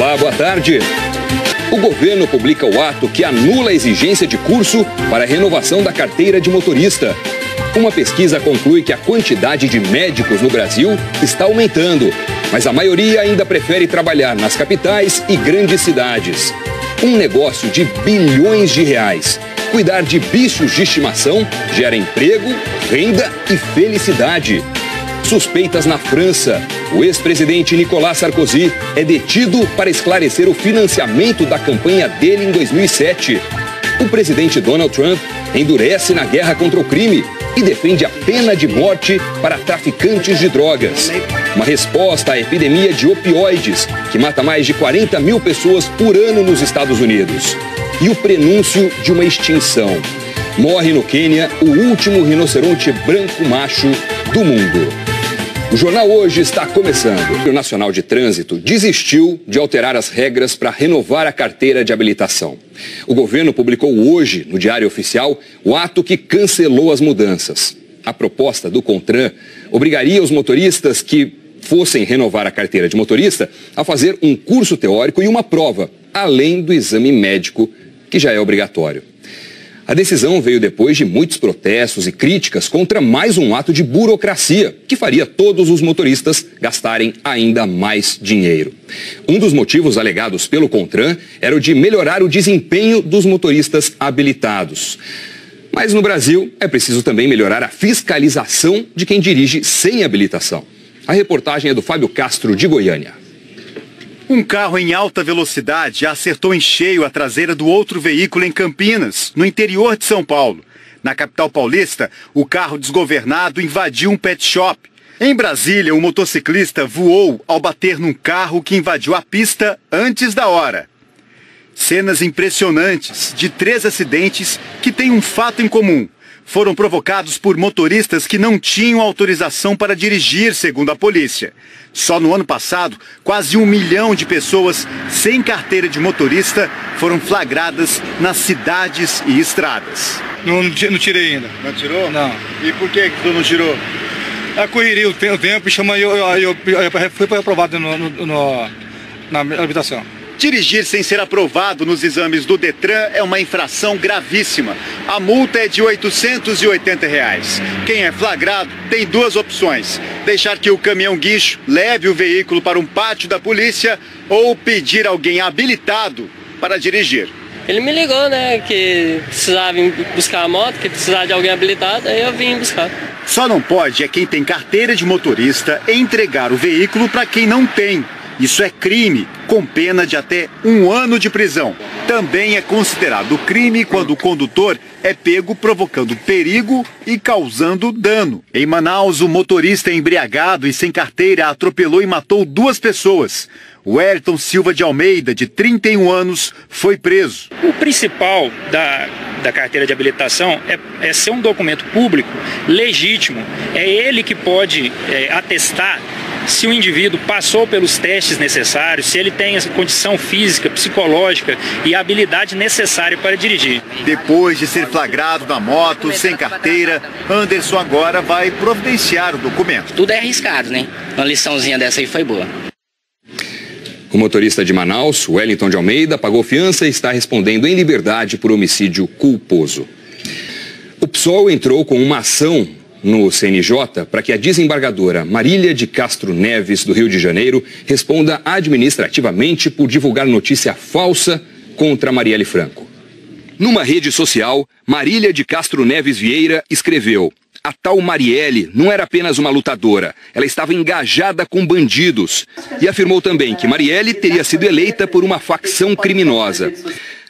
Olá, boa tarde. O governo publica o ato que anula a exigência de curso para a renovação da carteira de motorista. Uma pesquisa conclui que a quantidade de médicos no Brasil está aumentando, mas a maioria ainda prefere trabalhar nas capitais e grandes cidades. Um negócio de bilhões de reais. Cuidar de bichos de estimação gera emprego, renda e felicidade. Suspeitas na França. O ex-presidente Nicolas Sarkozy é detido para esclarecer o financiamento da campanha dele em 2007. O presidente Donald Trump endurece na guerra contra o crime e defende a pena de morte para traficantes de drogas. Uma resposta à epidemia de opioides, que mata mais de 40 mil pessoas por ano nos Estados Unidos. E o prenúncio de uma extinção. Morre no Quênia o último rinoceronte branco macho do mundo. O Jornal Hoje está começando. O Nacional de Trânsito desistiu de alterar as regras para renovar a carteira de habilitação. O governo publicou hoje, no Diário Oficial, o ato que cancelou as mudanças. A proposta do CONTRAN obrigaria os motoristas que fossem renovar a carteira de motorista a fazer um curso teórico e uma prova, além do exame médico, que já é obrigatório. A decisão veio depois de muitos protestos e críticas contra mais um ato de burocracia que faria todos os motoristas gastarem ainda mais dinheiro. Um dos motivos alegados pelo CONTRAN era o de melhorar o desempenho dos motoristas habilitados. Mas no Brasil é preciso também melhorar a fiscalização de quem dirige sem habilitação. A reportagem é do Fábio Castro, de Goiânia. Um carro em alta velocidade acertou em cheio a traseira do outro veículo em Campinas, no interior de São Paulo. Na capital paulista, o carro desgovernado invadiu um pet shop. Em Brasília, um motociclista voou ao bater num carro que invadiu a pista antes da hora. Cenas impressionantes de 3 acidentes que têm um fato em comum. Foram provocados por motoristas que não tinham autorização para dirigir, segundo a polícia. Só no ano passado, quase 1 milhão de pessoas sem carteira de motorista foram flagradas nas cidades e estradas. Não tirei ainda. Não tirou? Não. E por que tu não tirou? A correria, o tempo, chama eu fui aprovado na habitação. Dirigir sem ser aprovado nos exames do Detran é uma infração gravíssima. A multa é de R$ 880. Quem é flagrado tem 2 opções: deixar que o caminhão guincho leve o veículo para um pátio da polícia ou pedir alguém habilitado para dirigir. Ele me ligou, né, que precisava vir buscar a moto, que precisava de alguém habilitado, aí eu vim buscar. Só não pode quem tem carteira de motorista entregar o veículo para quem não tem. Isso é crime, com pena de até 1 ano de prisão. Também é considerado crime quando o condutor é pego provocando perigo e causando dano. Em Manaus, o motorista embriagado e sem carteira atropelou e matou 2 pessoas. O Wellington Silva de Almeida, de 31 anos, foi preso. O principal da carteira de habilitação é ser um documento público legítimo. É ele que pode atestar se o indivíduo passou pelos testes necessários, se ele tem essa condição física, psicológica e a habilidade necessária para dirigir. Depois de ser flagrado na moto, sem carteira, Anderson agora vai providenciar o documento. Tudo é arriscado, né? Uma liçãozinha dessa aí foi boa. O motorista de Manaus, Wellington de Almeida, pagou fiança e está respondendo em liberdade por homicídio culposo. O PSOL entrou com uma ação no CNJ para que a desembargadora Marília de Castro Neves, do Rio de Janeiro, responda administrativamente por divulgar notícia falsa contra Marielle Franco. Numa rede social, Marília de Castro Neves Vieira escreveu: a tal Marielle não era apenas uma lutadora, ela estava engajada com bandidos. E afirmou também que Marielle teria sido eleita por uma facção criminosa.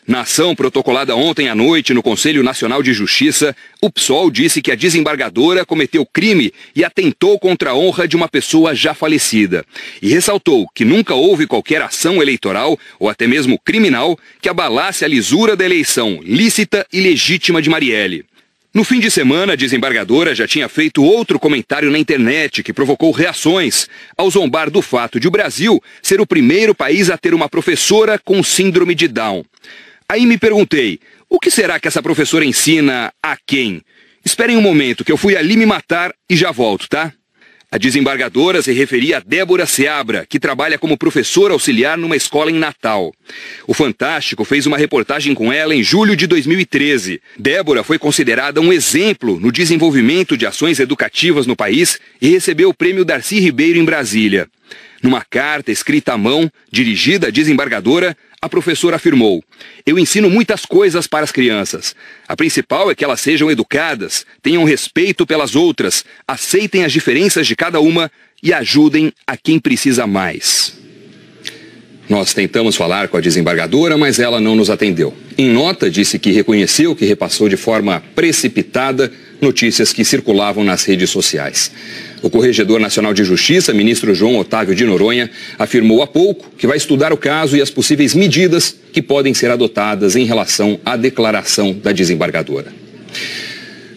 Na ação protocolada ontem à noite no Conselho Nacional de Justiça, o PSOL disse que a desembargadora cometeu crime e atentou contra a honra de uma pessoa já falecida. E ressaltou que nunca houve qualquer ação eleitoral, ou até mesmo criminal, que abalasse a lisura da eleição lícita e legítima de Marielle. No fim de semana, a desembargadora já tinha feito outro comentário na internet que provocou reações, ao zombar do fato de o Brasil ser o primeiro país a ter uma professora com síndrome de Down. Aí me perguntei, o que será que essa professora ensina a quem? Esperem um momento que eu fui ali me matar e já volto, tá? A desembargadora se referia a Débora Seabra, que trabalha como professora auxiliar numa escola em Natal. O Fantástico fez uma reportagem com ela em julho de 2013. Débora foi considerada um exemplo no desenvolvimento de ações educativas no país e recebeu o prêmio Darcy Ribeiro em Brasília. Numa carta escrita à mão, dirigida à desembargadora, a professora afirmou: "Eu ensino muitas coisas para as crianças. A principal é que elas sejam educadas, tenham respeito pelas outras, aceitem as diferenças de cada uma e ajudem a quem precisa mais." Nós tentamos falar com a desembargadora, mas ela não nos atendeu. Em nota, disse que reconheceu que repassou de forma precipitada notícias que circulavam nas redes sociais. O Corregedor Nacional de Justiça, ministro João Otávio de Noronha, afirmou há pouco que vai estudar o caso e as possíveis medidas que podem ser adotadas em relação à declaração da desembargadora.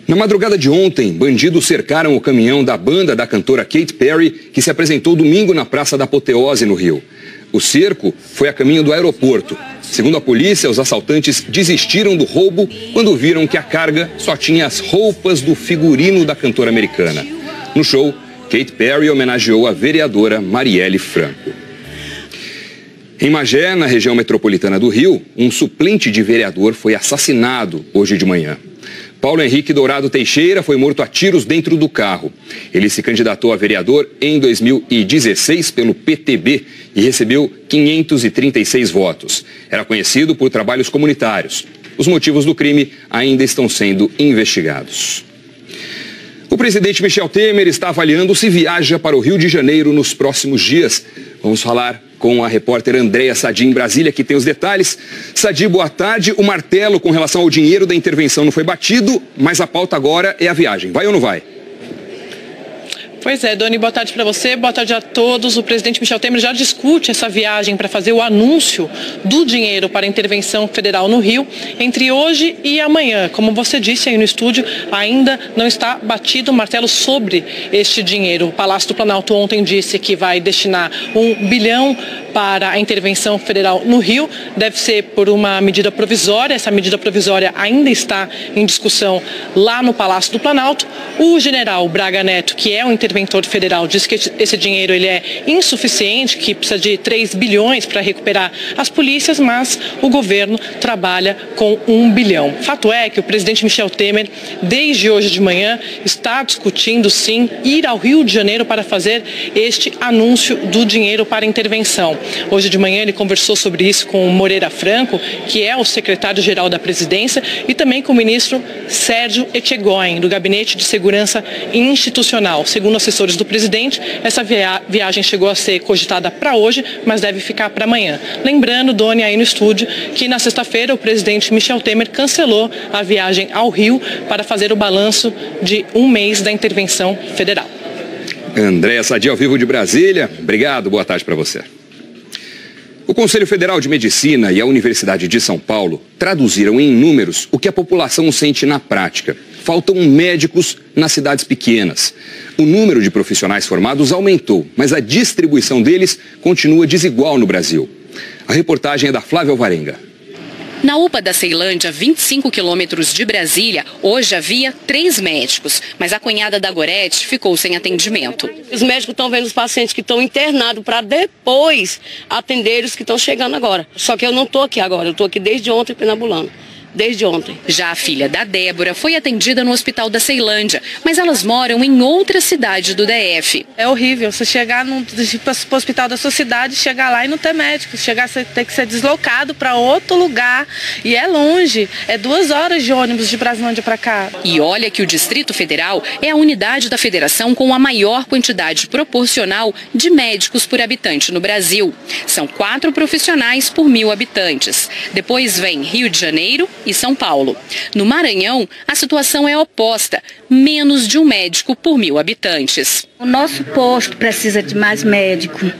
Na madrugada de ontem, bandidos cercaram o caminhão da banda da cantora Katy Perry, que se apresentou domingo na Praça da Apoteose, no Rio. O cerco foi a caminho do aeroporto. Segundo a polícia, os assaltantes desistiram do roubo quando viram que a carga só tinha as roupas do figurino da cantora americana. No show, Katy Perry homenageou a vereadora Marielle Franco. Em Magé, na região metropolitana do Rio, um suplente de vereador foi assassinado hoje de manhã. Paulo Henrique Dourado Teixeira foi morto a tiros dentro do carro. Ele se candidatou a vereador em 2016 pelo PTB e recebeu 536 votos. Era conhecido por trabalhos comunitários. Os motivos do crime ainda estão sendo investigados. O presidente Michel Temer está avaliando se viaja para o Rio de Janeiro nos próximos dias. Vamos falar com a repórter Andréa Sadi em Brasília, que tem os detalhes. Sadi, boa tarde. O martelo com relação ao dinheiro da intervenção não foi batido, mas a pauta agora é a viagem. Vai ou não vai? Pois é, Doni, boa tarde para você, boa tarde a todos. O presidente Michel Temer já discute essa viagem para fazer o anúncio do dinheiro para a intervenção federal no Rio entre hoje e amanhã. Como você disse aí no estúdio, ainda não está batido o martelo sobre este dinheiro. O Palácio do Planalto ontem disse que vai destinar 1 bilhão para a intervenção federal no Rio. Deve ser por uma medida provisória. Essa medida provisória ainda está em discussão lá no Palácio do Planalto. O general Braga Neto, que é o interventor federal, diz que esse dinheiro ele é insuficiente, que precisa de 3 bilhões para recuperar as polícias, mas o governo trabalha com 1 bilhão. Fato é que o presidente Michel Temer, desde hoje de manhã, está discutindo sim ir ao Rio de Janeiro para fazer este anúncio do dinheiro para a intervenção. Hoje de manhã ele conversou sobre isso com o Moreira Franco, que é o secretário-geral da presidência, e também com o ministro Sérgio Etchegoyen, do Gabinete de Segurança Institucional. Segundo assessores do presidente, essa viagem chegou a ser cogitada para hoje, mas deve ficar para amanhã. Lembrando, Doni, aí no estúdio, que na sexta-feira o presidente Michel Temer cancelou a viagem ao Rio para fazer o balanço de 1 mês da intervenção federal. Andréa Sadi, ao vivo de Brasília. Obrigado, boa tarde para você. O Conselho Federal de Medicina e a Universidade de São Paulo traduziram em números o que a população sente na prática. Faltam médicos nas cidades pequenas. O número de profissionais formados aumentou, mas a distribuição deles continua desigual no Brasil. A reportagem é da Flávia Alvarenga. Na UPA da Ceilândia, 25 quilômetros de Brasília, hoje havia 3 médicos, mas a cunhada da Gorete ficou sem atendimento. Os médicos estão vendo os pacientes que estão internados para depois atender os que estão chegando agora. Só que eu não estou aqui agora, eu estou aqui desde ontem penambulando. Desde ontem. Já a filha da Débora foi atendida no hospital da Ceilândia, mas elas moram em outra cidade do DF. É horrível você chegar no hospital da sua cidade, chegar lá e não ter médico. Você tem que ser deslocado para outro lugar e é longe. É 2 horas de ônibus de Brasilândia para cá. E olha que o Distrito Federal é a unidade da federação com a maior quantidade proporcional de médicos por habitante no Brasil. São 4 profissionais por 1.000 habitantes. Depois vem Rio de Janeiro e São Paulo. No Maranhão, a situação é oposta, menos de 1 médico por 1.000 habitantes. O nosso posto precisa de mais médico,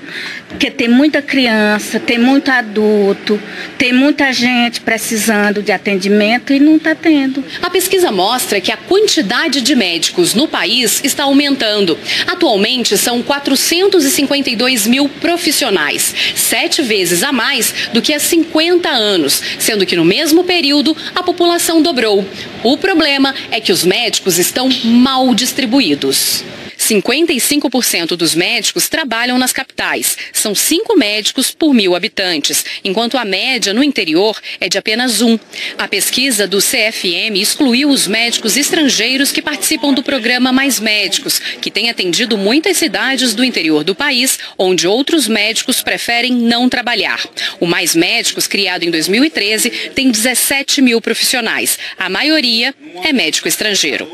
porque tem muita criança, tem muito adulto, tem muita gente precisando de atendimento e não está tendo. A pesquisa mostra que a quantidade de médicos no país está aumentando. Atualmente são 452 mil profissionais, 7 vezes a mais do que há 50 anos, sendo que no mesmo período a população dobrou. O problema é que os médicos estão mal distribuídos. 55% dos médicos trabalham nas capitais. São 5 médicos por 1.000 habitantes, enquanto a média no interior é de apenas 1. A pesquisa do CFM excluiu os médicos estrangeiros que participam do programa Mais Médicos, que tem atendido muitas cidades do interior do país, onde outros médicos preferem não trabalhar. O Mais Médicos, criado em 2013, tem 17 mil profissionais. A maioria é médico estrangeiro.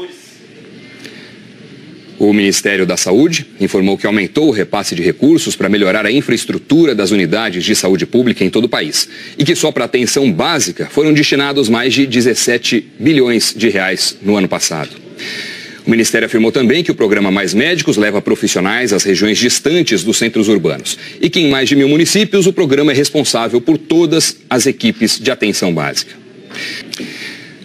O Ministério da Saúde informou que aumentou o repasse de recursos para melhorar a infraestrutura das unidades de saúde pública em todo o país e que só para a atenção básica foram destinados mais de 17 bilhões de reais no ano passado. O Ministério afirmou também que o programa Mais Médicos leva profissionais às regiões distantes dos centros urbanos e que em mais de 1.000 municípios o programa é responsável por todas as equipes de atenção básica.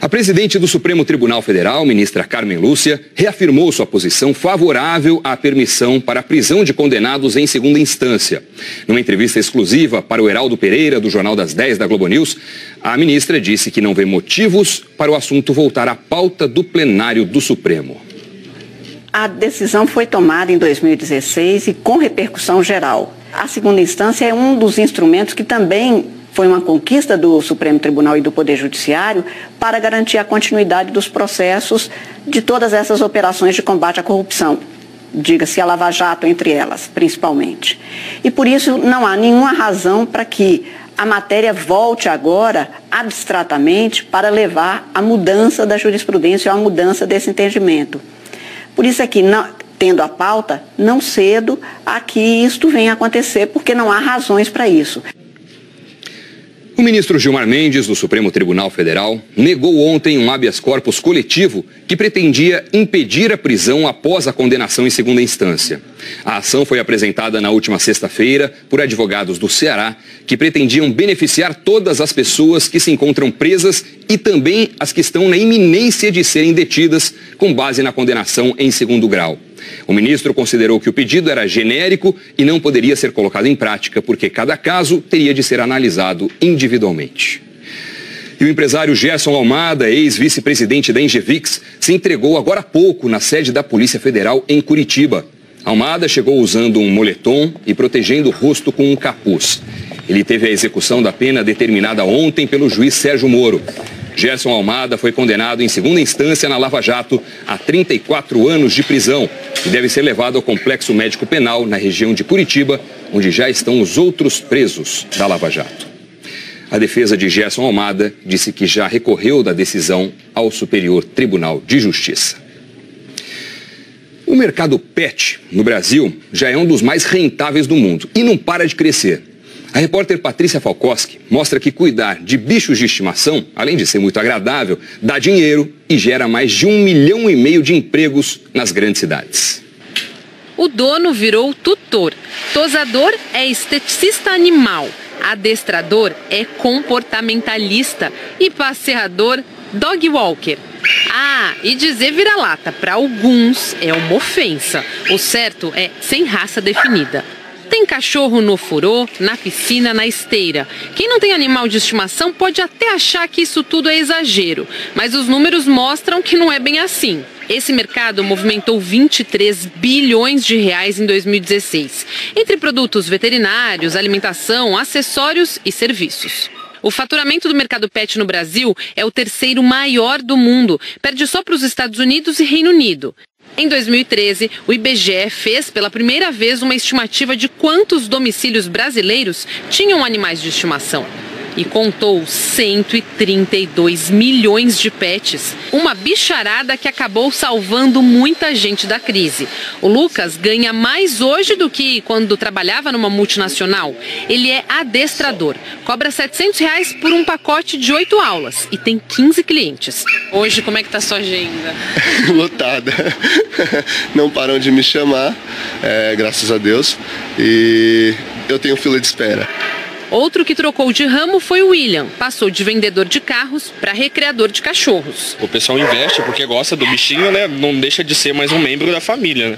A presidente do Supremo Tribunal Federal, ministra Carmen Lúcia, reafirmou sua posição favorável à permissão para a prisão de condenados em segunda instância. Numa entrevista exclusiva para o Heraldo Pereira, do Jornal das 10 da Globo News, a ministra disse que não vê motivos para o assunto voltar à pauta do plenário do Supremo. A decisão foi tomada em 2016 e com repercussão geral. A segunda instância é um dos instrumentos que também foi uma conquista do Supremo Tribunal e do Poder Judiciário para garantir a continuidade dos processos de todas essas operações de combate à corrupção, diga-se a Lava Jato entre elas, principalmente. E por isso não há nenhuma razão para que a matéria volte agora, abstratamente, para levar à mudança da jurisprudência ou à mudança desse entendimento. Por isso é que, tendo a pauta, não cedo a que isto venha a acontecer, porque não há razões para isso. O ministro Gilmar Mendes, do Supremo Tribunal Federal, negou ontem um habeas corpus coletivo que pretendia impedir a prisão após a condenação em segunda instância. A ação foi apresentada na última sexta-feira por advogados do Ceará que pretendiam beneficiar todas as pessoas que se encontram presas e também as que estão na iminência de serem detidas com base na condenação em segundo grau. O ministro considerou que o pedido era genérico e não poderia ser colocado em prática porque cada caso teria de ser analisado individualmente. E o empresário Gerson Almada, ex-vice-presidente da Engevix, se entregou agora há pouco na sede da Polícia Federal em Curitiba. Almada chegou usando um moletom e protegendo o rosto com um capuz. Ele teve a execução da pena determinada ontem pelo juiz Sérgio Moro. Gerson Almada foi condenado em segunda instância na Lava Jato a 34 anos de prisão e deve ser levado ao Complexo Médico Penal na região de Curitiba, onde já estão os outros presos da Lava Jato. A defesa de Gerson Almada disse que já recorreu da decisão ao Superior Tribunal de Justiça. O mercado pet no Brasil já é um dos mais rentáveis do mundo e não para de crescer. A repórter Patrícia Falkowski mostra que cuidar de bichos de estimação, além de ser muito agradável, dá dinheiro e gera mais de 1,5 milhão de empregos nas grandes cidades. O dono virou tutor, tosador é esteticista animal, adestrador é comportamentalista e passeador dog walker. Ah, e dizer vira-lata para alguns é uma ofensa. O certo é sem raça definida. Tem cachorro no furô, na piscina, na esteira. Quem não tem animal de estimação pode até achar que isso tudo é exagero, mas os números mostram que não é bem assim. Esse mercado movimentou 23 bilhões de reais em 2016, entre produtos veterinários, alimentação, acessórios e serviços. O faturamento do mercado pet no Brasil é o terceiro maior do mundo, perde só para os Estados Unidos e Reino Unido. Em 2013, o IBGE fez pela primeira vez uma estimativa de quantos domicílios brasileiros tinham animais de estimação. E contou 132 milhões de pets, uma bicharada que acabou salvando muita gente da crise. O Lucas ganha mais hoje do que quando trabalhava numa multinacional. Ele é adestrador, cobra R$700 por um pacote de 8 aulas e tem 15 clientes. Hoje, como é que tá a sua agenda? Lotada. Não param de me chamar, graças a Deus, e eu tenho fila de espera. Outro que trocou de ramo foi o William. Passou de vendedor de carros para recreador de cachorros. O pessoal investe porque gosta do bichinho, né? Não deixa de ser mais um membro da família, né?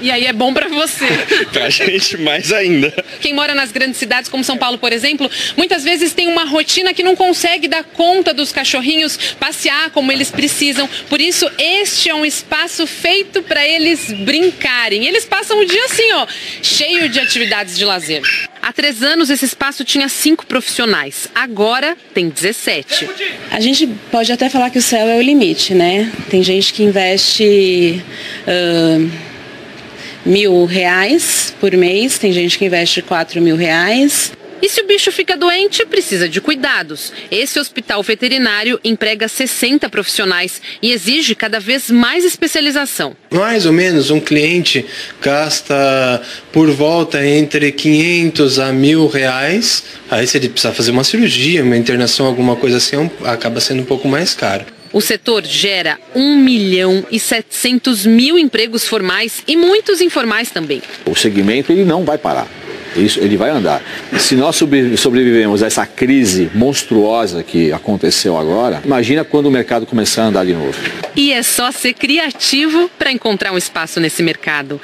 E aí é bom para você. Pra gente mais ainda. Quem mora nas grandes cidades como São Paulo, por exemplo, muitas vezes tem uma rotina que não consegue dar conta dos cachorrinhos passear como eles precisam. Por isso, este é um espaço feito para eles brincarem. Eles passam o dia assim, ó, cheio de atividades de lazer. Há 3 anos, esse espaço tinha 5 profissionais. Agora, tem 17. A gente pode até falar que o céu é o limite, né? Tem gente que investe R$1.000 por mês, tem gente que investe R$4.000. E se o bicho fica doente, precisa de cuidados. Esse hospital veterinário emprega 60 profissionais e exige cada vez mais especialização. Mais ou menos um cliente gasta por volta entre 500 a R$1.000. Aí se ele precisar fazer uma cirurgia, uma internação, alguma coisa assim, acaba sendo um pouco mais caro. O setor gera 1.700.000 empregos formais e muitos informais também. O segmento ele não vai parar. Isso, ele vai andar. Se nós sobrevivemos a essa crise monstruosa que aconteceu agora, imagina quando o mercado começar a andar de novo. E é só ser criativo para encontrar um espaço nesse mercado.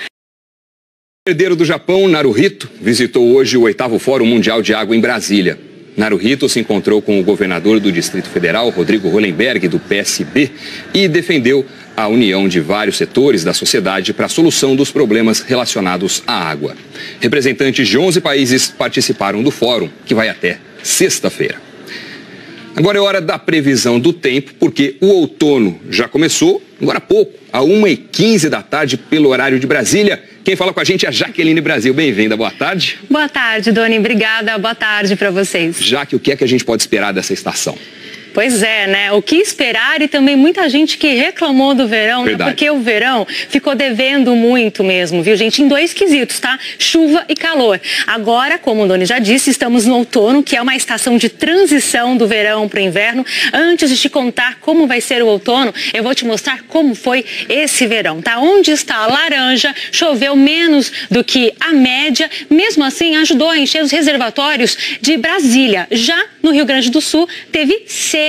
O herdeiro do Japão, Naruhito, visitou hoje o 8º Fórum Mundial de Água em Brasília. Naruhito se encontrou com o governador do Distrito Federal, Rodrigo Hollenberg, do PSB, e defendeu a união de vários setores da sociedade para a solução dos problemas relacionados à água. Representantes de 11 países participaram do fórum, que vai até sexta-feira. Agora é hora da previsão do tempo, porque o outono já começou, agora há pouco, às 1h15 da tarde, pelo horário de Brasília. Quem fala com a gente é a Jaqueline Brasil. Bem-vinda, boa tarde. Boa tarde, Doni. Obrigada. Boa tarde para vocês. Jaque, o que é que a gente pode esperar dessa estação? Pois é, né? O que esperar, e também muita gente que reclamou do verão, né? Porque o verão ficou devendo muito mesmo, viu, gente? Em 2 quesitos, tá? Chuva e calor. Agora, como o Doni já disse, estamos no outono, que é uma estação de transição do verão para o inverno. Antes de te contar como vai ser o outono, eu vou te mostrar como foi esse verão, tá? Onde está a laranja, choveu menos do que a média, mesmo assim ajudou a encher os reservatórios de Brasília. Já no Rio Grande do Sul, teve seca.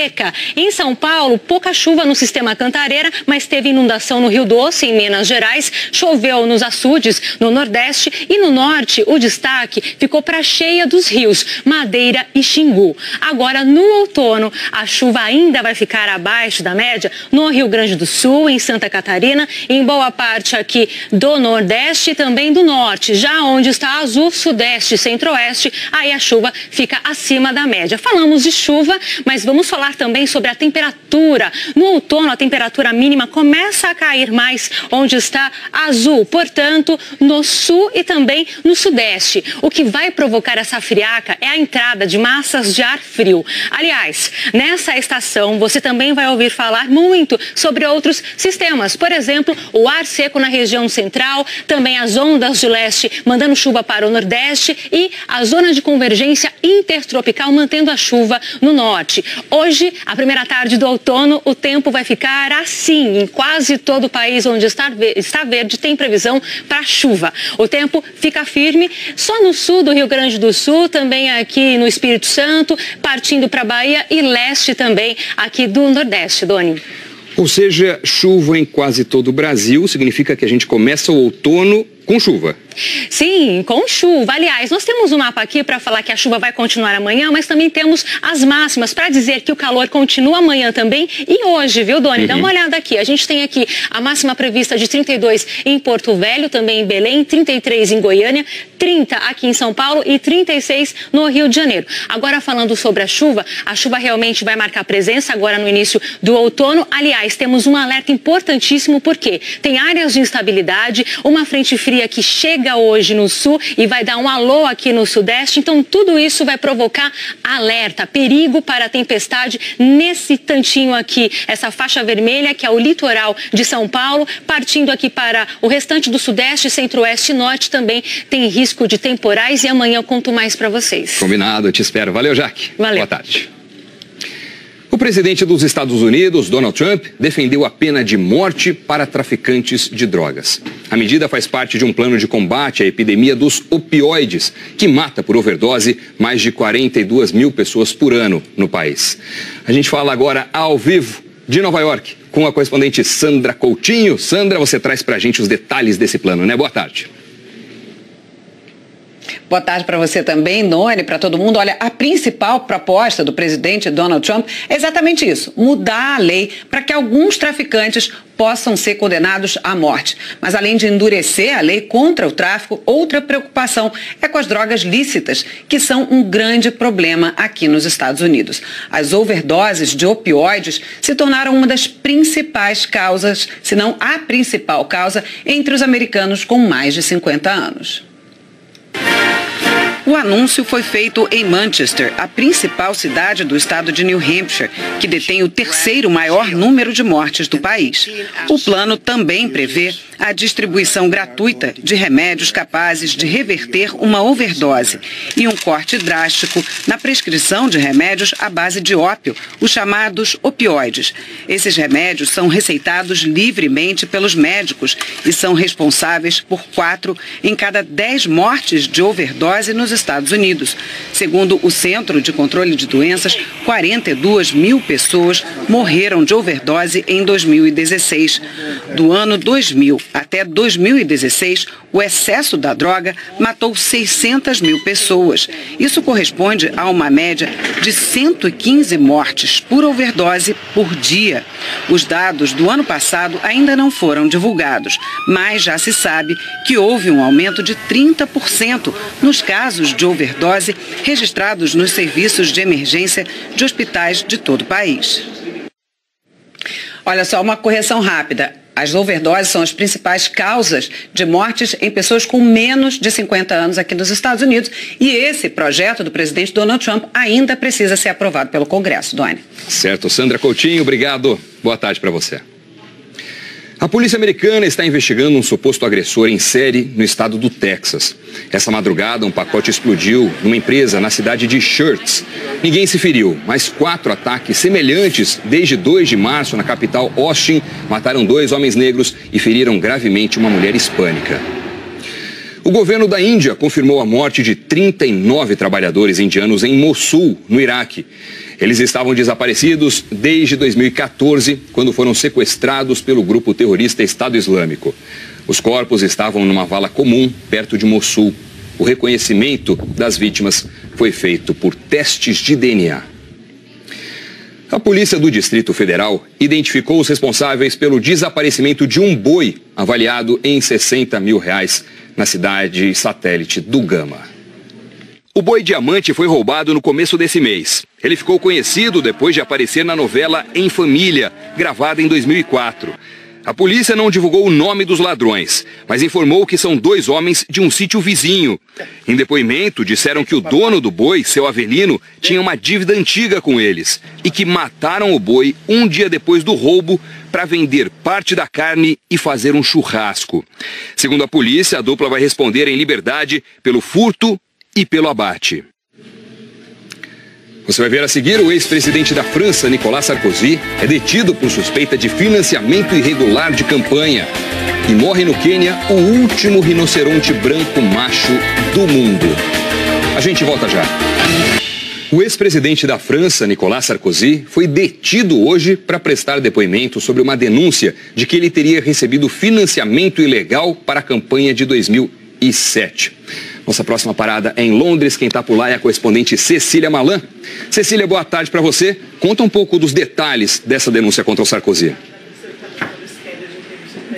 Em São Paulo, pouca chuva no sistema Cantareira, mas teve inundação no Rio Doce, em Minas Gerais. Choveu nos açudes, no Nordeste, e no Norte o destaque ficou para a cheia dos rios, Madeira e Xingu. Agora, no outono, a chuva ainda vai ficar abaixo da média no Rio Grande do Sul, em Santa Catarina, em boa parte aqui do Nordeste e também do Norte. Já onde está azul, Sudeste e Centro-Oeste, aí a chuva fica acima da média. Falamos de chuva, mas vamos falar também sobre a temperatura. No outono, a temperatura mínima começa a cair mais onde está azul, portanto, no sul e também no sudeste. O que vai provocar essa friaca é a entrada de massas de ar frio. Aliás, nessa estação, você também vai ouvir falar muito sobre outros sistemas. Por exemplo, o ar seco na região central, também as ondas de leste mandando chuva para o nordeste e a zona de convergência intertropical mantendo a chuva no norte. Hoje, a primeira tarde do outono, o tempo vai ficar assim. Em quase todo o país onde está verde, tem previsão para chuva. O tempo fica firme só no sul do Rio Grande do Sul, também aqui no Espírito Santo, partindo para a Bahia e leste também aqui do Nordeste, Doni. Ou seja, chuva em quase todo o Brasil, significa que a gente começa o outono com chuva. Sim, com chuva. Aliás, nós temos um mapa aqui para falar que a chuva vai continuar amanhã, mas também temos as máximas para dizer que o calor continua amanhã também e hoje, viu, Doni? Dá uma olhada aqui. A gente tem aqui a máxima prevista de 32 em Porto Velho, também em Belém, 33 em Goiânia, 30 aqui em São Paulo e 36 no Rio de Janeiro. Agora, falando sobre a chuva realmente vai marcar presença agora no início do outono. Aliás, temos um alerta importantíssimo porque tem áreas de instabilidade, uma frente fria que chega hoje no sul e vai dar um alô aqui no sudeste, então tudo isso vai provocar alerta, perigo para a tempestade nesse tantinho aqui, essa faixa vermelha que é o litoral de São Paulo, partindo aqui para o restante do sudeste, centro-oeste e norte também tem risco de temporais e amanhã eu conto mais para vocês. Combinado, eu te espero. Valeu, Jaque. Valeu. Boa tarde. presidente dos Estados Unidos, Donald Trump, defendeu a pena de morte para traficantes de drogas. A medida faz parte de um plano de combate à epidemia dos opioides, que mata por overdose mais de 42 mil pessoas por ano no país. A gente fala agora ao vivo de Nova York com a correspondente Sandra Coutinho. Sandra, você traz pra gente os detalhes desse plano, né? Boa tarde. Boa tarde para você também, Doni, para todo mundo. Olha, a principal proposta do presidente Donald Trump é exatamente isso, mudar a lei para que alguns traficantes possam ser condenados à morte. Mas além de endurecer a lei contra o tráfico, outra preocupação é com as drogas lícitas, que são um grande problema aqui nos Estados Unidos. As overdoses de opioides se tornaram uma das principais causas, se não a principal causa, entre os americanos com mais de 50 anos. O anúncio foi feito em Manchester, a principal cidade do estado de New Hampshire, que detém o terceiro maior número de mortes do país. O plano também prevê a distribuição gratuita de remédios capazes de reverter uma overdose e um corte drástico na prescrição de remédios à base de ópio, os chamados opioides. Esses remédios são receitados livremente pelos médicos e são responsáveis por 4 em cada 10 mortes de overdose nos Estados Unidos. Segundo o Centro de Controle de Doenças, 42 mil pessoas morreram de overdose em 2016. Do ano 2000 até 2016, o excesso da droga matou 600 mil pessoas. Isso corresponde a uma média de 115 mortes por overdose por dia. Os dados do ano passado ainda não foram divulgados, mas já se sabe que houve um aumento de 30% nos casos de overdose registrados nos serviços de emergência de hospitais de todo o país. Olha só, uma correção rápida. As overdoses são as principais causas de mortes em pessoas com menos de 50 anos aqui nos Estados Unidos. E esse projeto do presidente Donald Trump ainda precisa ser aprovado pelo Congresso, Doni. Certo, Sandra Coutinho, obrigado. Boa tarde para você. A polícia americana está investigando um suposto agressor em série no estado do Texas. Essa madrugada, um pacote explodiu numa empresa na cidade de Schertz. Ninguém se feriu, mas 4 ataques semelhantes desde 2 de março na capital Austin mataram 2 homens negros e feriram gravemente uma mulher hispânica. O governo da Índia confirmou a morte de 39 trabalhadores indianos em Mossul, no Iraque. Eles estavam desaparecidos desde 2014, quando foram sequestrados pelo grupo terrorista Estado Islâmico. Os corpos estavam numa vala comum perto de Mossul. O reconhecimento das vítimas foi feito por testes de DNA. A polícia do Distrito Federal identificou os responsáveis pelo desaparecimento de um boi avaliado em R$60 mil na cidade satélite do Gama. O boi diamante foi roubado no começo desse mês. Ele ficou conhecido depois de aparecer na novela Em Família, gravada em 2004. A polícia não divulgou o nome dos ladrões, mas informou que são 2 homens de um sítio vizinho. Em depoimento, disseram que o dono do boi, seu Avelino, tinha uma dívida antiga com eles e que mataram o boi um dia depois do roubo para vender parte da carne e fazer um churrasco. Segundo a polícia, a dupla vai responder em liberdade pelo furto e pelo abate. Você vai ver a seguir: o ex-presidente da França, Nicolas Sarkozy, é detido por suspeita de financiamento irregular de campanha. E morre no Quênia o último rinoceronte branco macho do mundo. A gente volta já. O ex-presidente da França, Nicolas Sarkozy, foi detido hoje para prestar depoimento sobre uma denúncia de que ele teria recebido financiamento ilegal para a campanha de 2007. Nossa próxima parada é em Londres. Quem está por lá é a correspondente Cecília Malan. Cecília, boa tarde para você. Conta um pouco dos detalhes dessa denúncia contra o Sarkozy.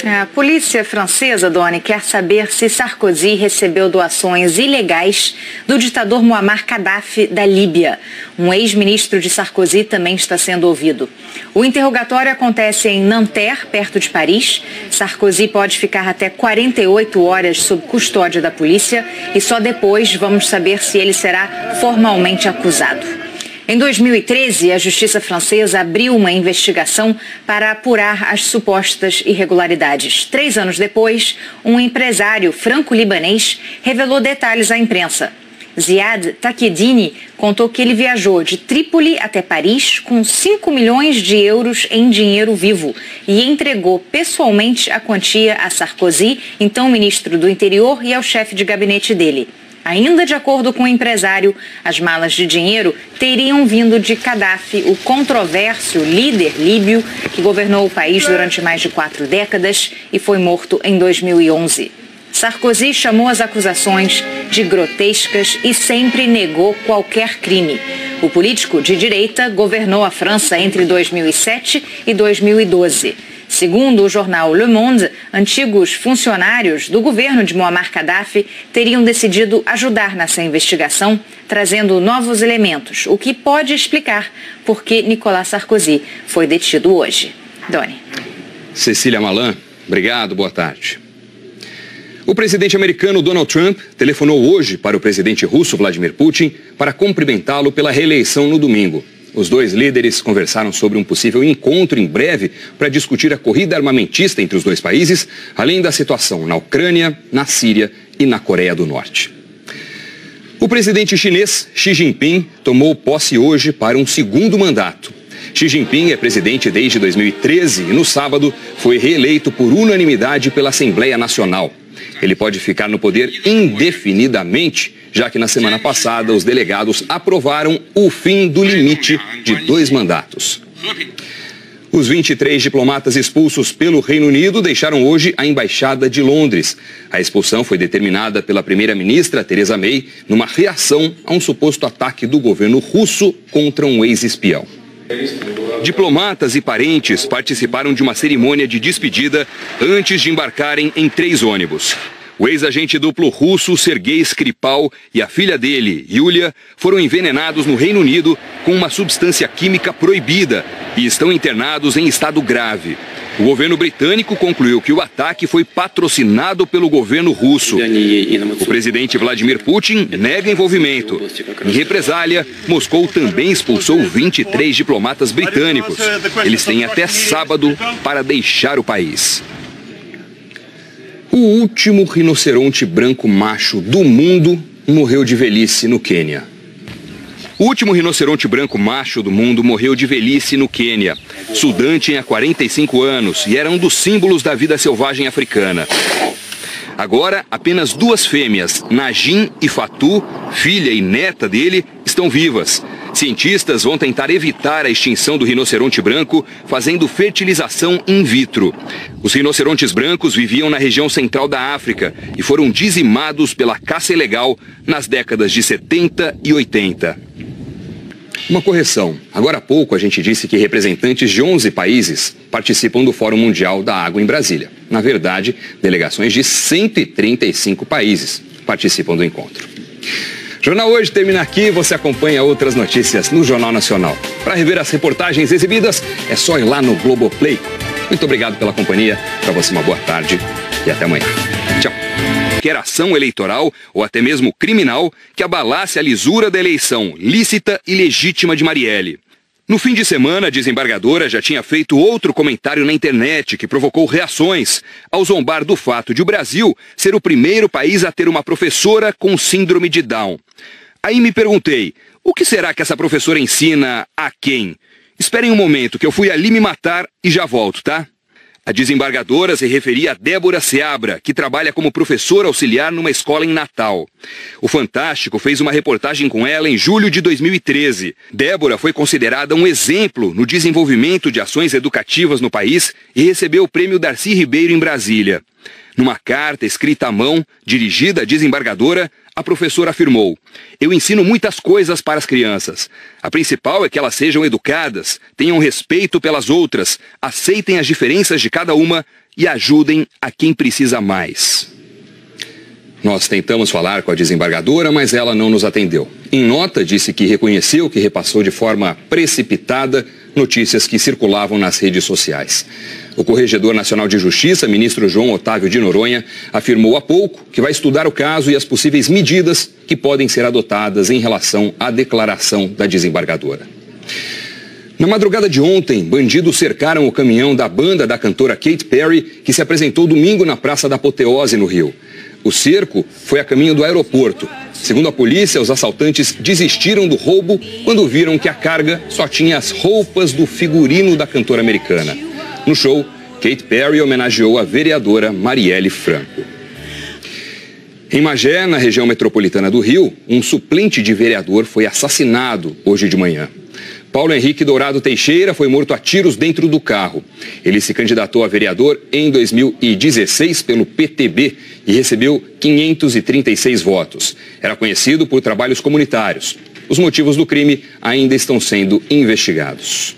A polícia francesa, Doni, quer saber se Sarkozy recebeu doações ilegais do ditador Muammar Gaddafi da Líbia. Um ex-ministro de Sarkozy também está sendo ouvido. O interrogatório acontece em Nanterre, perto de Paris. Sarkozy pode ficar até 48 horas sob custódia da polícia e só depois vamos saber se ele será formalmente acusado. Em 2013, a justiça francesa abriu uma investigação para apurar as supostas irregularidades. 3 anos depois, um empresário franco-libanês revelou detalhes à imprensa. Ziad Taqiyedini contou que ele viajou de Trípoli até Paris com 5 milhões de euros em dinheiro vivo e entregou pessoalmente a quantia a Sarkozy, então ministro do Interior, e ao chefe de gabinete dele. Ainda de acordo com o empresário, as malas de dinheiro teriam vindo de Gaddafi, o controverso líder líbio que governou o país durante mais de 4 décadas e foi morto em 2011. Sarkozy chamou as acusações de grotescas e sempre negou qualquer crime. O político de direita governou a França entre 2007 e 2012. Segundo o jornal Le Monde, antigos funcionários do governo de Muammar Gaddafi teriam decidido ajudar nessa investigação, trazendo novos elementos, o que pode explicar por que Nicolas Sarkozy foi detido hoje. Doni. Cecília Malan, obrigado, boa tarde. O presidente americano Donald Trump telefonou hoje para o presidente russo Vladimir Putin para cumprimentá-lo pela reeleição no domingo. Os dois líderes conversaram sobre um possível encontro em breve para discutir a corrida armamentista entre os dois países, além da situação na Ucrânia, na Síria e na Coreia do Norte. O presidente chinês Xi Jinping tomou posse hoje para um segundo mandato. Xi Jinping é presidente desde 2013 e no sábado foi reeleito por unanimidade pela Assembleia Nacional. Ele pode ficar no poder indefinidamente, já que na semana passada os delegados aprovaram o fim do limite de 2 mandatos. Os 23 diplomatas expulsos pelo Reino Unido deixaram hoje a Embaixada de Londres. A expulsão foi determinada pela primeira-ministra Theresa May numa reação a um suposto ataque do governo russo contra um ex-espião. Diplomatas e parentes participaram de uma cerimônia de despedida antes de embarcarem em 3 ônibus. O ex-agente duplo russo Sergei Skripal e a filha dele, Yulia, foram envenenados no Reino Unido com uma substância química proibida e estão internados em estado grave. O governo britânico concluiu que o ataque foi patrocinado pelo governo russo. O presidente Vladimir Putin nega envolvimento. Em represália, Moscou também expulsou 23 diplomatas britânicos. Eles têm até sábado para deixar o país. O último rinoceronte branco macho do mundo morreu de velhice no Quênia. O último rinoceronte branco macho do mundo morreu de velhice no Quênia. Sudan tinha 45 anos e era um dos símbolos da vida selvagem africana. Agora, apenas 2 fêmeas, Najin e Fatu, filha e neta dele, estão vivas. Cientistas vão tentar evitar a extinção do rinoceronte branco fazendo fertilização in vitro. Os rinocerontes brancos viviam na região central da África e foram dizimados pela caça ilegal nas décadas de 70 e 80. Uma correção. Agora há pouco a gente disse que representantes de 11 países participam do Fórum Mundial da Água em Brasília. Na verdade, delegações de 135 países participam do encontro. O Jornal Hoje termina aqui, você acompanha outras notícias no Jornal Nacional. Para rever as reportagens exibidas, é só ir lá no Globoplay. Muito obrigado pela companhia, para você uma boa tarde e até amanhã. Tchau. Qualquer ação eleitoral ou até mesmo criminal que abalasse a lisura da eleição lícita e legítima de Marielle. No fim de semana, a desembargadora já tinha feito outro comentário na internet que provocou reações ao zombar do fato de o Brasil ser o primeiro país a ter uma professora com síndrome de Down. Aí me perguntei, o que será que essa professora ensina a quem? Esperem um momento que eu fui ali me matar e já volto, tá? A desembargadora se referia a Débora Seabra, que trabalha como professora auxiliar numa escola em Natal. O Fantástico fez uma reportagem com ela em julho de 2013. Débora foi considerada um exemplo no desenvolvimento de ações educativas no país e recebeu o prêmio Darcy Ribeiro em Brasília. Numa carta escrita à mão, dirigida à desembargadora, a professora afirmou: "Eu ensino muitas coisas para as crianças. A principal é que elas sejam educadas, tenham respeito pelas outras, aceitem as diferenças de cada uma e ajudem a quem precisa mais." Nós tentamos falar com a desembargadora, mas ela não nos atendeu. Em nota, disse que reconheceu que repassou de forma precipitada notícias que circulavam nas redes sociais. O Corregedor Nacional de Justiça, ministro João Otávio de Noronha, afirmou há pouco que vai estudar o caso e as possíveis medidas que podem ser adotadas em relação à declaração da desembargadora. Na madrugada de ontem, bandidos cercaram o caminhão da banda da cantora Katy Perry, que se apresentou domingo na Praça da Apoteose, no Rio. O cerco foi a caminho do aeroporto. Segundo a polícia, os assaltantes desistiram do roubo quando viram que a carga só tinha as roupas do figurino da cantora americana. No show, Katy Perry homenageou a vereadora Marielle Franco. Em Magé, na região metropolitana do Rio, um suplente de vereador foi assassinado hoje de manhã. Paulo Henrique Dourado Teixeira foi morto a tiros dentro do carro. Ele se candidatou a vereador em 2016 pelo PTB e recebeu 536 votos. Era conhecido por trabalhos comunitários. Os motivos do crime ainda estão sendo investigados.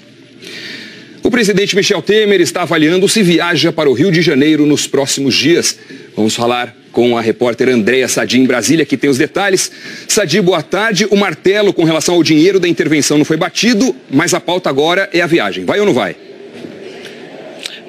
O presidente Michel Temer está avaliando se viaja para o Rio de Janeiro nos próximos dias. Vamos falar com a repórter Andréa Sadi em Brasília, que tem os detalhes. Sadi, boa tarde. O martelo com relação ao dinheiro da intervenção não foi batido, mas a pauta agora é a viagem. Vai ou não vai?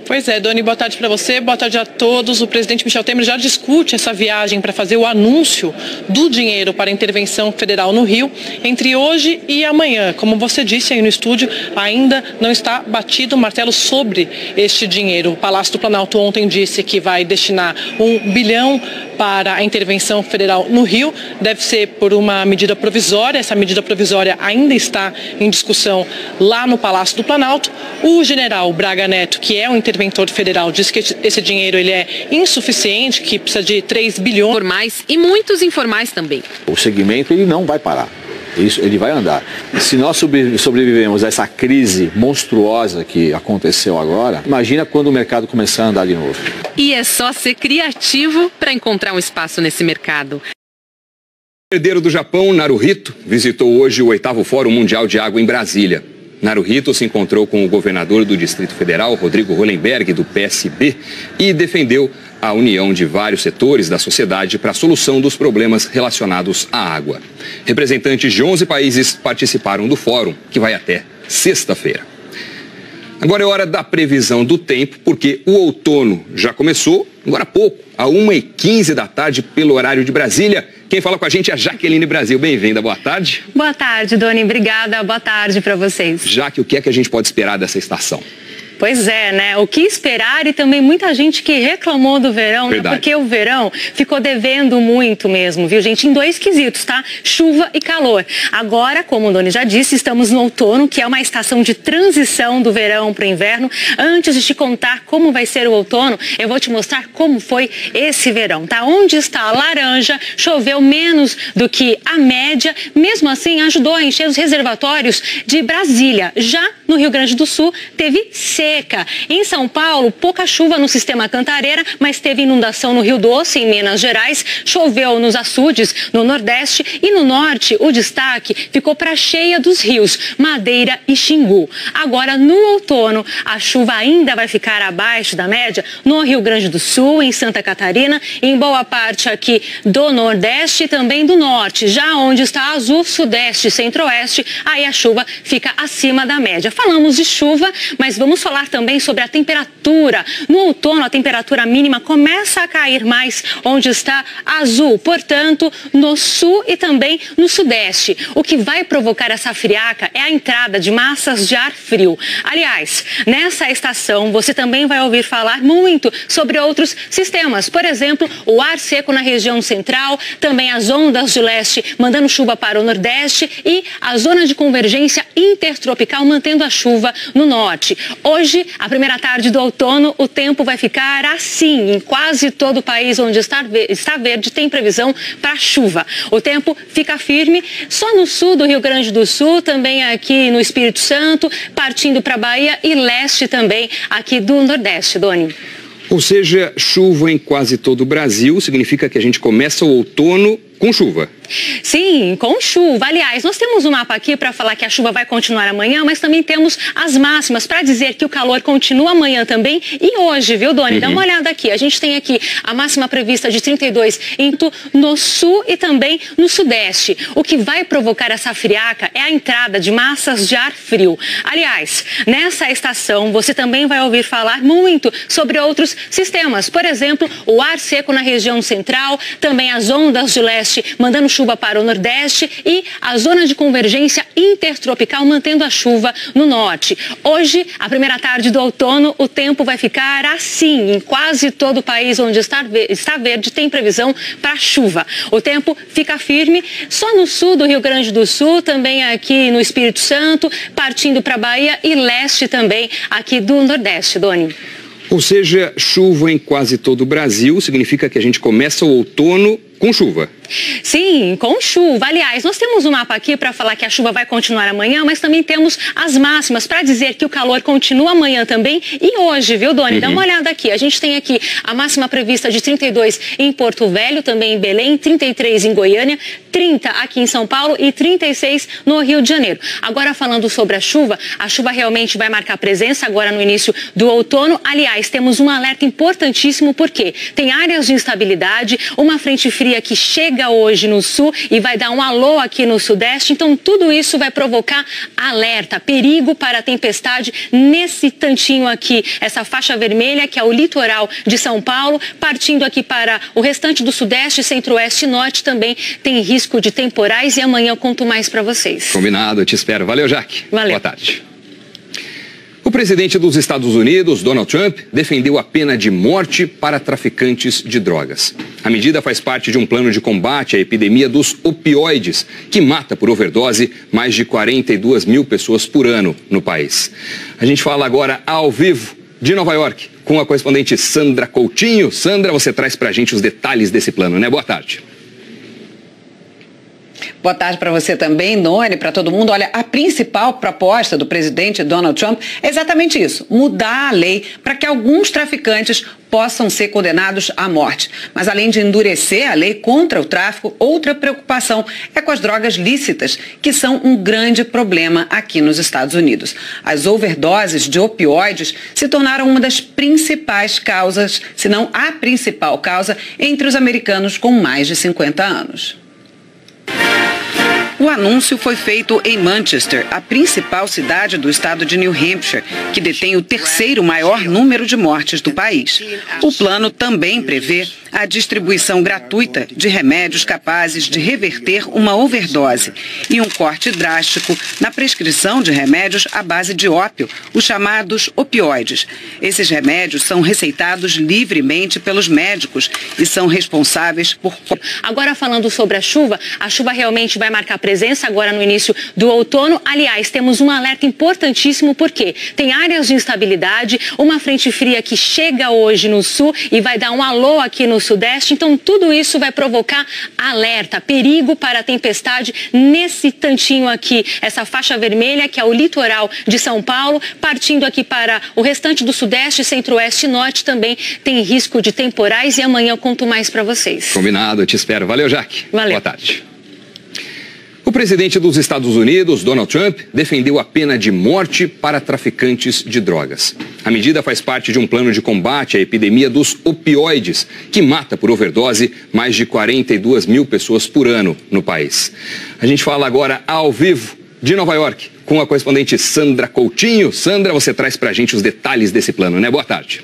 Pois é, Doni, boa tarde para você, boa tarde a todos. O presidente Michel Temer já discute essa viagem para fazer o anúncio do dinheiro para a intervenção federal no Rio entre hoje e amanhã. Como você disse aí no estúdio, ainda não está batido o martelo sobre este dinheiro. O Palácio do Planalto ontem disse que vai destinar 1 bilhão para a intervenção federal no Rio. Deve ser por uma medida provisória. Essa medida provisória ainda está em discussão lá no Palácio do Planalto. O general Braga Neto, que é o interventor federal, diz que esse dinheiro ele é insuficiente, que precisa de 3 bilhões. Formais e muitos informais também. O segmento ele não vai parar. Isso, ele vai andar. Se nós sobrevivemos a essa crise monstruosa que aconteceu agora, imagina quando o mercado começar a andar de novo. E é só ser criativo para encontrar um espaço nesse mercado. O herdeiro do Japão, Naruhito, visitou hoje o 8º Fórum Mundial de Água em Brasília. Naruhito se encontrou com o governador do Distrito Federal, Rodrigo Hollenberg, do PSB, e defendeu a união de vários setores da sociedade para a solução dos problemas relacionados à água. Representantes de 11 países participaram do fórum, que vai até sexta-feira. Agora é hora da previsão do tempo, porque o outono já começou, agora há pouco, a 1h15 da tarde, pelo horário de Brasília. Quem fala com a gente é a Jaqueline Brasil. Bem-vinda, boa tarde. Boa tarde, Doni. Obrigada. Boa tarde para vocês. Jaque, o que é que a gente pode esperar dessa estação? Pois é, né? O que esperar, e também muita gente que reclamou do verão, né? Porque o verão ficou devendo muito mesmo, viu, gente? Em 2 quesitos, tá? Chuva e calor. Agora, como o Doni já disse, estamos no outono, que é uma estação de transição do verão para o inverno. Antes de te contar como vai ser o outono, eu vou te mostrar como foi esse verão, tá? Onde está a laranja, choveu menos do que a média, mesmo assim ajudou a encher os reservatórios de Brasília. Já no Rio Grande do Sul, teve seca. Em São Paulo, pouca chuva no sistema Cantareira, mas teve inundação no Rio Doce, em Minas Gerais. Choveu nos açudes, no Nordeste, e no Norte o destaque ficou para a cheia dos rios, Madeira e Xingu. Agora, no outono, a chuva ainda vai ficar abaixo da média no Rio Grande do Sul, em Santa Catarina, em boa parte aqui do Nordeste e também do Norte. Já onde está azul, Sudeste e Centro-Oeste, aí a chuva fica acima da média. Falamos de chuva, mas vamos falar também sobre a temperatura. No outono, a temperatura mínima começa a cair mais onde está azul, portanto, no sul e também no sudeste. O que vai provocar essa friaca é a entrada de massas de ar frio. Aliás, nessa estação, você também vai ouvir falar muito sobre outros sistemas. Por exemplo, o ar seco na região central, também as ondas de leste mandando chuva para o nordeste e a zona de convergência intertropical mantendo a chuva no norte. Hoje, a primeira tarde do outono, o tempo vai ficar assim. Em quase todo o país onde está verde, tem previsão para chuva. O tempo fica firme só no sul do Rio Grande do Sul, também aqui no Espírito Santo, partindo para a Bahia e leste também aqui do Nordeste, Doni. Ou seja, chuva em quase todo o Brasil significa que a gente começa o outono com chuva. Sim, com chuva. Aliás, nós temos um mapa aqui para falar que a chuva vai continuar amanhã, mas também temos as máximas para dizer que o calor continua amanhã também e hoje, viu, Doni? Dá uma olhada aqui. A gente tem aqui a máxima prevista de 32 no sul e também no sudeste. O que vai provocar essa friaca é a entrada de massas de ar frio. Aliás, nessa estação você também vai ouvir falar muito sobre outros sistemas. Por exemplo, o ar seco na região central, também as ondas de leste Centro-Oeste, mandando chuva para o Nordeste e a zona de convergência intertropical mantendo a chuva no Norte. Hoje, a primeira tarde do outono, o tempo vai ficar assim em quase todo o país onde está verde, tem previsão para chuva. O tempo fica firme só no sul do Rio Grande do Sul, também aqui no Espírito Santo, partindo para a Bahia e leste também aqui do Nordeste, Doni. Ou seja, chuva em quase todo o Brasil significa que a gente começa o outono com chuva. Sim, com chuva. Aliás, nós temos um mapa aqui para falar que a chuva vai continuar amanhã, mas também temos as máximas para dizer que o calor continua amanhã também e hoje, viu, Doni? Dá uma olhada aqui. A gente tem aqui a máxima prevista de 32 em Porto Velho, também em Belém, 33 em Goiânia, 30 aqui em São Paulo e 36 no Rio de Janeiro. Agora, falando sobre a chuva realmente vai marcar presença agora no início do outono. Aliás, temos um alerta importantíssimo porque tem áreas de instabilidade, uma frente fria que chega hoje no sul e vai dar um alô aqui no sudeste, então tudo isso vai provocar alerta, perigo para tempestade nesse tantinho aqui, essa faixa vermelha que é o litoral de São Paulo, partindo aqui para o restante do sudeste, centro-oeste e norte também tem risco de temporais e amanhã eu conto mais para vocês. Combinado, eu te espero. Valeu, Jaque. Valeu. Boa tarde. O presidente dos Estados Unidos, Donald Trump, defendeu a pena de morte para traficantes de drogas. A medida faz parte de um plano de combate à epidemia dos opioides, que mata por overdose mais de 42 mil pessoas por ano no país. A gente fala agora ao vivo de Nova York com a correspondente Sandra Coutinho. Sandra, você traz pra gente os detalhes desse plano, né? Boa tarde. Boa tarde para você também, Doni, para todo mundo. Olha, a principal proposta do presidente Donald Trump é exatamente isso, mudar a lei para que alguns traficantes possam ser condenados à morte. Mas além de endurecer a lei contra o tráfico, outra preocupação é com as drogas lícitas, que são um grande problema aqui nos Estados Unidos. As overdoses de opioides se tornaram uma das principais causas, se não a principal causa, entre os americanos com mais de 50 anos. O anúncio foi feito em Manchester, a principal cidade do estado de New Hampshire, que detém o terceiro maior número de mortes do país. O plano também prevê a distribuição gratuita de remédios capazes de reverter uma overdose e um corte drástico na prescrição de remédios à base de ópio, os chamados opioides. Esses remédios são receitados livremente pelos médicos e são responsáveis por... Agora, falando sobre a chuva realmente vai marcar presença agora no início do outono. Aliás, temos um alerta importantíssimo porque tem áreas de instabilidade, uma frente fria que chega hoje no sul e vai dar um alô aqui no sudeste, então tudo isso vai provocar alerta, perigo para tempestade nesse tantinho aqui, essa faixa vermelha que é o litoral de São Paulo, partindo aqui para o restante do sudeste, centro-oeste e norte também tem risco de temporais e amanhã eu conto mais para vocês. Combinado, eu te espero. Valeu, Jaque. Valeu. Boa tarde. O presidente dos Estados Unidos, Donald Trump, defendeu a pena de morte para traficantes de drogas. A medida faz parte de um plano de combate à epidemia dos opioides, que mata por overdose mais de 42 mil pessoas por ano no país. A gente fala agora ao vivo de Nova York com a correspondente Sandra Coutinho. Sandra, você traz pra gente os detalhes desse plano, né? Boa tarde.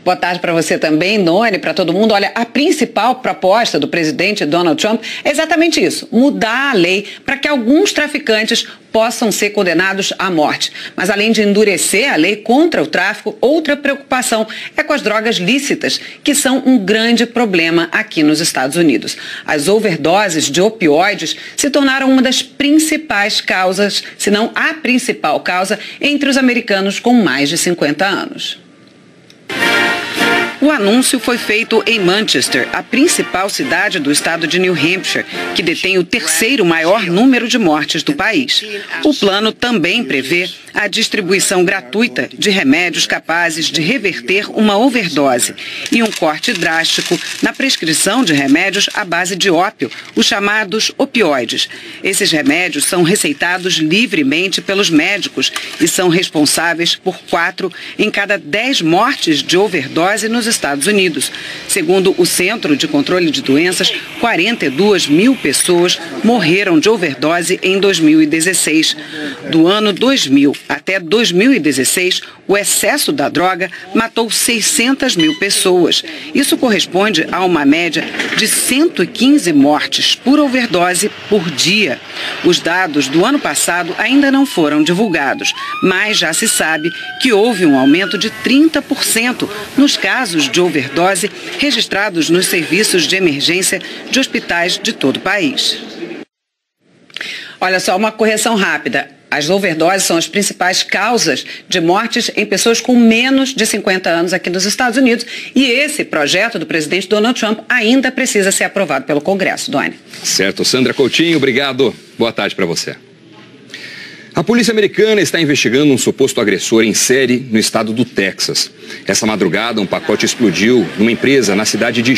Boa tarde para você também, Doni, para todo mundo. Olha, a principal proposta do presidente Donald Trump é exatamente isso, mudar a lei para que alguns traficantes possam ser condenados à morte. Mas além de endurecer a lei contra o tráfico, outra preocupação é com as drogas lícitas, que são um grande problema aqui nos Estados Unidos. As overdoses de opioides se tornaram uma das principais causas, se não a principal causa, entre os americanos com mais de 50 anos. O anúncio foi feito em Manchester, a principal cidade do estado de New Hampshire, que detém o terceiro maior número de mortes do país. O plano também prevê a distribuição gratuita de remédios capazes de reverter uma overdose e um corte drástico na prescrição de remédios à base de ópio, os chamados opioides. Esses remédios são receitados livremente pelos médicos e são responsáveis por 4 em cada 10 mortes de overdose nos Estados Unidos. Segundo o Centro de Controle de Doenças, 42 mil pessoas morreram de overdose em 2016. Do ano 2000 Até 2016, o excesso da droga matou 600 mil pessoas. Isso corresponde a uma média de 115 mortes por overdose por dia. Os dados do ano passado ainda não foram divulgados, mas já se sabe que houve um aumento de 30% nos casos de overdose registrados nos serviços de emergência de hospitais de todo o país. Olha só, uma correção rápida. As overdoses são as principais causas de mortes em pessoas com menos de 50 anos aqui nos Estados Unidos. E esse projeto do presidente Donald Trump ainda precisa ser aprovado pelo Congresso, Doni. Certo, Sandra Coutinho, obrigado. Boa tarde para você. A polícia americana está investigando um suposto agressor em série no estado do Texas. Essa madrugada, um pacote explodiu numa empresa na cidade de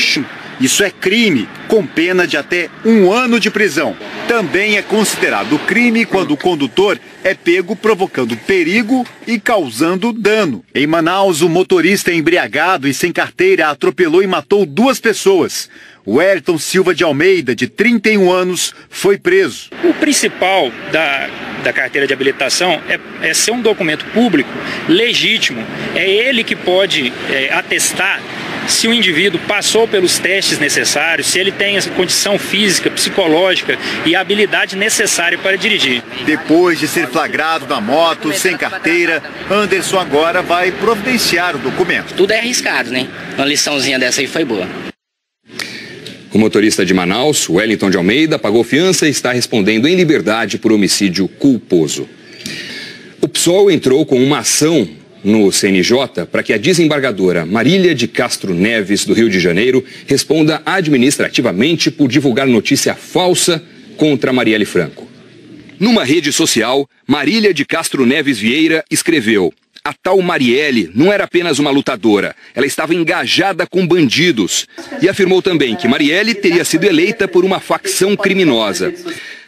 Isso é crime, com pena de até 1 ano de prisão. Também é considerado crime quando o condutor é pego provocando perigo e causando dano. Em Manaus, o motorista embriagado e sem carteira atropelou e matou 2 pessoas. O Wellington Silva de Almeida, de 31 anos, foi preso. O principal da carteira de habilitação é ser um documento público legítimo. É ele que pode atestar se o indivíduo passou pelos testes necessários, se ele tem essa condição física, psicológica e a habilidade necessária para dirigir. Depois de ser flagrado na moto, sem carteira, Anderson agora vai providenciar o documento. Tudo é arriscado, né? Uma liçãozinha dessa aí foi boa. O motorista de Manaus, Wellington de Almeida, pagou fiança e está respondendo em liberdade por homicídio culposo. O PSOL entrou com uma ação no CNJ para que a desembargadora Marília de Castro Neves, do Rio de Janeiro, responda administrativamente por divulgar notícia falsa contra Marielle Franco. Numa rede social, Marília de Castro Neves Vieira escreveu: a tal Marielle não era apenas uma lutadora, ela estava engajada com bandidos. E afirmou também que Marielle teria sido eleita por uma facção criminosa.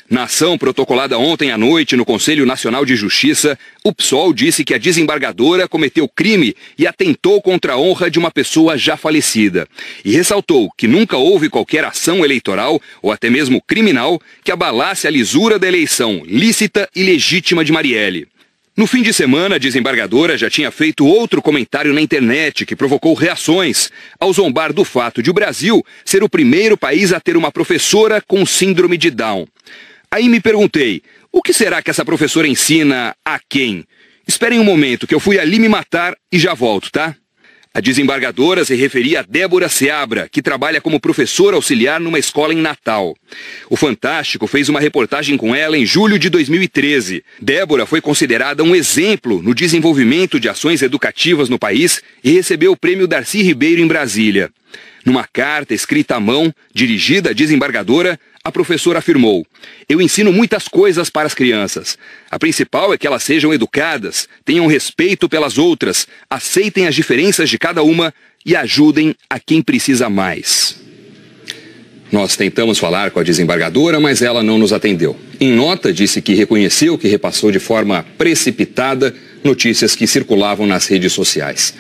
Na ação protocolada ontem à noite no Conselho Nacional de Justiça, o PSOL disse que a desembargadora cometeu crime e atentou contra a honra de uma pessoa já falecida. E ressaltou que nunca houve qualquer ação eleitoral, ou até mesmo criminal, que abalasse a lisura da eleição lícita e legítima de Marielle. No fim de semana, a desembargadora já tinha feito outro comentário na internet que provocou reações, ao zombar do fato de o Brasil ser o primeiro país a ter uma professora com síndrome de Down. Aí me perguntei, o que será que essa professora ensina a quem? Esperem um momento que eu fui ali me matar e já volto, tá? A desembargadora se referia a Débora Seabra, que trabalha como professora auxiliar numa escola em Natal. O Fantástico fez uma reportagem com ela em julho de 2013. Débora foi considerada um exemplo no desenvolvimento de ações educativas no país e recebeu o prêmio Darcy Ribeiro em Brasília. Numa carta escrita à mão, dirigida à desembargadora, a professora afirmou: eu ensino muitas coisas para as crianças. A principal é que elas sejam educadas, tenham respeito pelas outras, aceitem as diferenças de cada uma e ajudem a quem precisa mais. Nós tentamos falar com a desembargadora, mas ela não nos atendeu. Em nota, disse que reconheceu que repassou de forma precipitada notícias que circulavam nas redes sociais.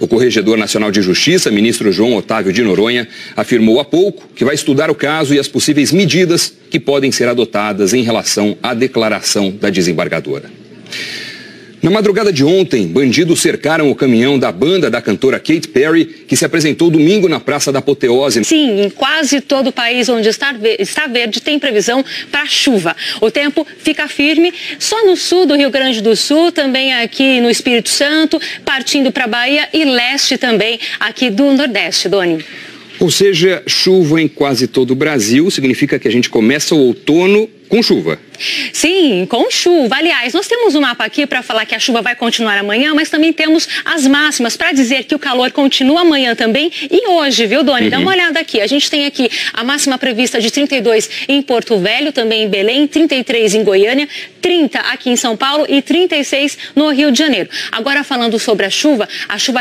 O Corregedor Nacional de Justiça, ministro João Otávio de Noronha, afirmou há pouco que vai estudar o caso e as possíveis medidas que podem ser adotadas em relação à declaração da desembargadora. Na madrugada de ontem, bandidos cercaram o caminhão da banda da cantora Katy Perry, que se apresentou domingo na Praça da Apoteose. Sim, em quase todo o país onde está verde tem previsão para chuva. O tempo fica firme só no sul do Rio Grande do Sul, também aqui no Espírito Santo, partindo para a Bahia e leste também aqui do Nordeste, Doni. Ou seja, chuva em quase todo o Brasil significa que a gente começa o outono com chuva. Sim, com chuva. Aliás, nós temos um mapa aqui para falar que a chuva vai continuar amanhã, mas também temos as máximas para dizer que o calor continua amanhã também e hoje, viu, Doni? Dá uma olhada aqui. A gente tem aqui a máxima prevista de 32 em Porto Velho, também em Belém, 33 em Goiânia, 30 aqui em São Paulo e 36 no Rio de Janeiro. Agora, falando sobre a chuva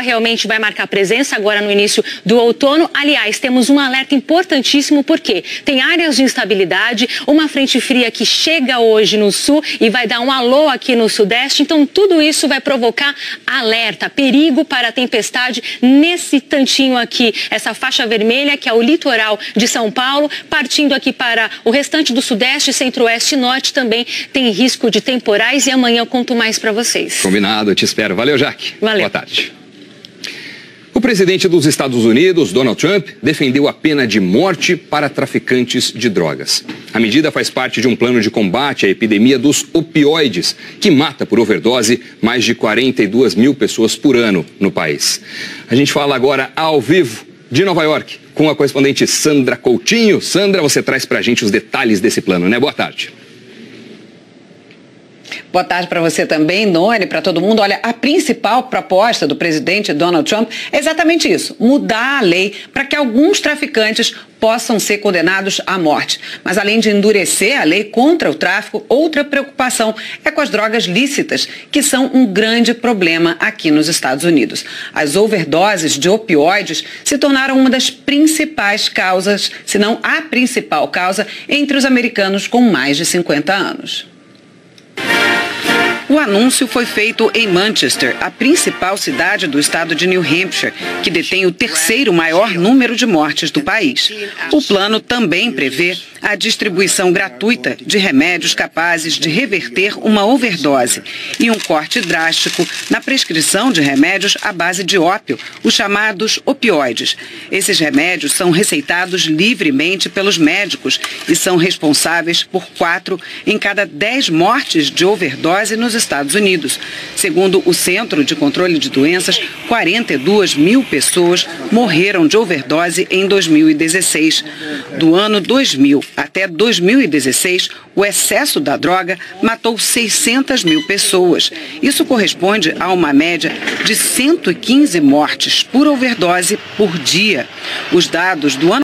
realmente vai marcar presença agora no início do outono. Aliás, temos um alerta importantíssimo porque tem áreas de instabilidade, uma frente fria fria que chega hoje no sul e vai dar um alô aqui no sudeste. Então, tudo isso vai provocar alerta, perigo para a tempestade nesse tantinho aqui, essa faixa vermelha que é o litoral de São Paulo, partindo aqui para o restante do sudeste, centro-oeste e norte também tem risco de temporais e amanhã eu conto mais para vocês. Combinado, eu te espero. Valeu, Jaque. Valeu. Boa tarde. O presidente dos Estados Unidos, Donald Trump, defendeu a pena de morte para traficantes de drogas. A medida faz parte de um plano de combate à epidemia dos opioides, que mata por overdose mais de 42 mil pessoas por ano no país. A gente fala agora ao vivo de Nova York com a correspondente Sandra Coutinho. Sandra, você traz pra gente os detalhes desse plano, né? Boa tarde. Boa tarde para você também, Noni, para todo mundo. Olha, a principal proposta do presidente Donald Trump é exatamente isso, mudar a lei para que alguns traficantes possam ser condenados à morte. Mas além de endurecer a lei contra o tráfico, outra preocupação é com as drogas lícitas, que são um grande problema aqui nos Estados Unidos. As overdoses de opioides se tornaram uma das principais causas, se não a principal causa, entre os americanos com mais de 50 anos. O anúncio foi feito em Manchester, a principal cidade do estado de New Hampshire, que detém o terceiro maior número de mortes do país. O plano também prevê a distribuição gratuita de remédios capazes de reverter uma overdose e um corte drástico na prescrição de remédios à base de ópio, os chamados opioides. Esses remédios são receitados livremente pelos médicos e são responsáveis por 4 em cada 10 mortes de overdose nos Estados Unidos. Segundo o Centro de Controle de Doenças, 42 mil pessoas morreram de overdose em 2016. Do ano 2000 até 2016, o excesso da droga matou 600 mil pessoas. Isso corresponde a uma média de 115 mortes por overdose por dia. Os dados do ano